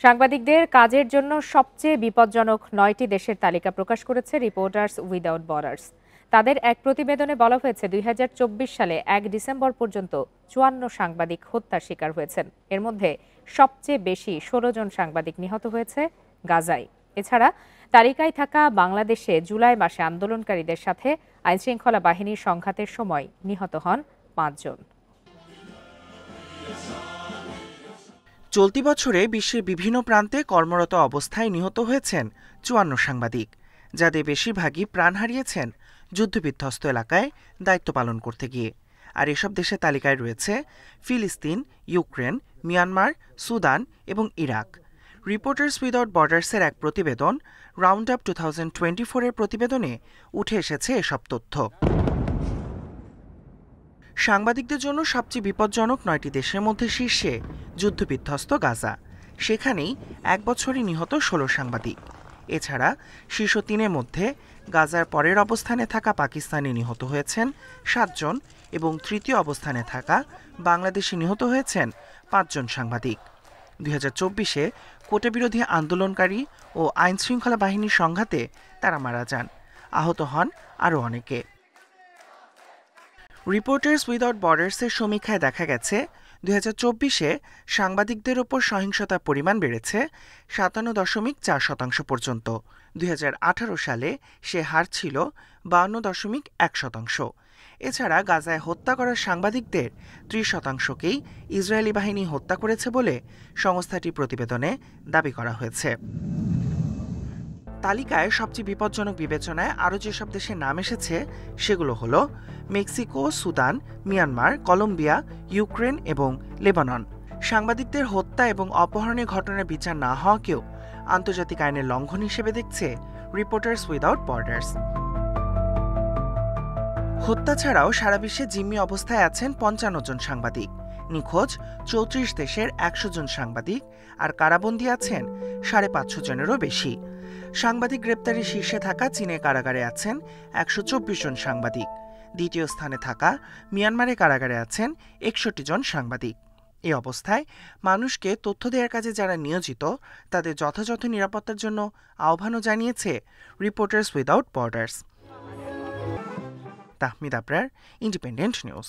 সাংবাদিকদের কাজের জন্য সবচেয়ে বিপজ্জনক ৯টি দেশের তালিকা প্রকাশ করেছে রিপোর্টার্স উইদাউট বর্ডার্স। তাদের এক প্রতিবেদনে বলা হয়েছে ২০২৪ সালে ১ ডিসেম্বর পর্যন্ত ৫৪ সাংবাদিক হত্যার শিকার হয়েছেন। এর মধ্যে সবচেয়ে বেশি ১৬ জন সাংবাদিক নিহত হয়েছে গাজায়। এছাড়া তালিকায় থাকা বাংলাদেশে জুলাই মাসে আন্দোলনকারীদের সাথে আইনশৃঙ্খলা বাহিনীর সংঘাতের সময় নিহত হন ৫ জন। চলতি বছরে বিশ্বের বিভিন্ন প্রান্তে কর্মরত অবস্থায় নিহত হয়েছেন ৫৪ সাংবাদিক, যাদের বেশিরভাগই প্রাণ হারিয়েছেন যুদ্ধবিধ্বস্ত এলাকায় দায়িত্ব পালন করতে গিয়ে। আর এসব দেশের তালিকায় রয়েছে ফিলিস্তিন, ইউক্রেন, মিয়ানমার, সুদান এবং ইরাক। রিপোর্টার্স উইদাউট বর্ডার্সের এক প্রতিবেদন রাউন্ড আপ 2024 এর প্রতিবেদনে উঠে এসেছে এসব তথ্য। সাংবাদিকদের জন্য সবচেয়ে বিপজ্জনক ৯টি দেশের মধ্যে শীর্ষে যুদ্ধবিধ্বস্ত গাজা। সেখানেই এক বছরই নিহত ১৬ সাংবাদিক। এছাড়া শীর্ষ ৩-এর মধ্যে গাজার পরের অবস্থানে থাকা পাকিস্তানে নিহত হয়েছেন ৭ জন এবং তৃতীয় অবস্থানে থাকা বাংলাদেশে নিহত হয়েছেন ৫ জন সাংবাদিক। ২০২৪-এ কোটাবিরোধী আন্দোলনকারী ও আইনশৃঙ্খলা বাহিনীর সংঘাতে তারা মারা যান। আহত হন আরও অনেকে। রিপোর্টার্স উইদাউট বর্ডার্সের সমীক্ষায় দেখা গেছে ২০২৪-এ সাংবাদিকদের ওপর সহিংসতার পরিমাণ বেড়েছে ৫৭.৪% পর্যন্ত। ২০১৮ সালে সে হার ছিল ৫২.১%। এছাড়া গাজায় হত্যা করা সাংবাদিকদের ৩০%কেই ইসরায়েলি বাহিনী হত্যা করেছে বলে সংস্থাটির প্রতিবেদনে দাবি করা হয়েছে। তালিকায় সবচেয়ে বিপজ্জনক বিবেচনায় আরও যেসব দেশের নাম এসেছে সেগুলো হলো Mexico, Sudan, Myanmar, Colombia, Ukraine এবং লেবানন। সাংবাদিকদের হত্যা এবং অপহরণের ঘটনার বিচার না হওয়াকেও আন্তর্জাতিক আইনের লঙ্ঘন হিসেবে দেখছে রিপোর্টার্স উইদাউট বর্ডার্স। হত্যা ছাড়াও সারা বিশ্বে জিম্মি অবস্থায় আছেন ৫৫ জন সাংবাদিক, নিখোঁজ ৩৪ দেশের ১০০ জন সাংবাদিক, আর কারাবন্দী আছেন ৫৫০ জনেরও বেশি। সাংবাদিক গ্রেপ্তারে শীর্ষে থাকা চীনের কারাগারে আছেন ১২৪ জন সাংবাদিক। দ্বিতীয় স্থানে থাকা মিয়ানমারের কারাগারে আছেন ৬১ জন সাংবাদিক। এই অবস্থায় মানুষকে তথ্য দেওয়ার কাজে যারা নিয়োজিত তাদের যথাযথ নিরাপত্তার জন্য আহ্বানও জানিয়েছে reporters without borders. Tahmid Abrar, independent news.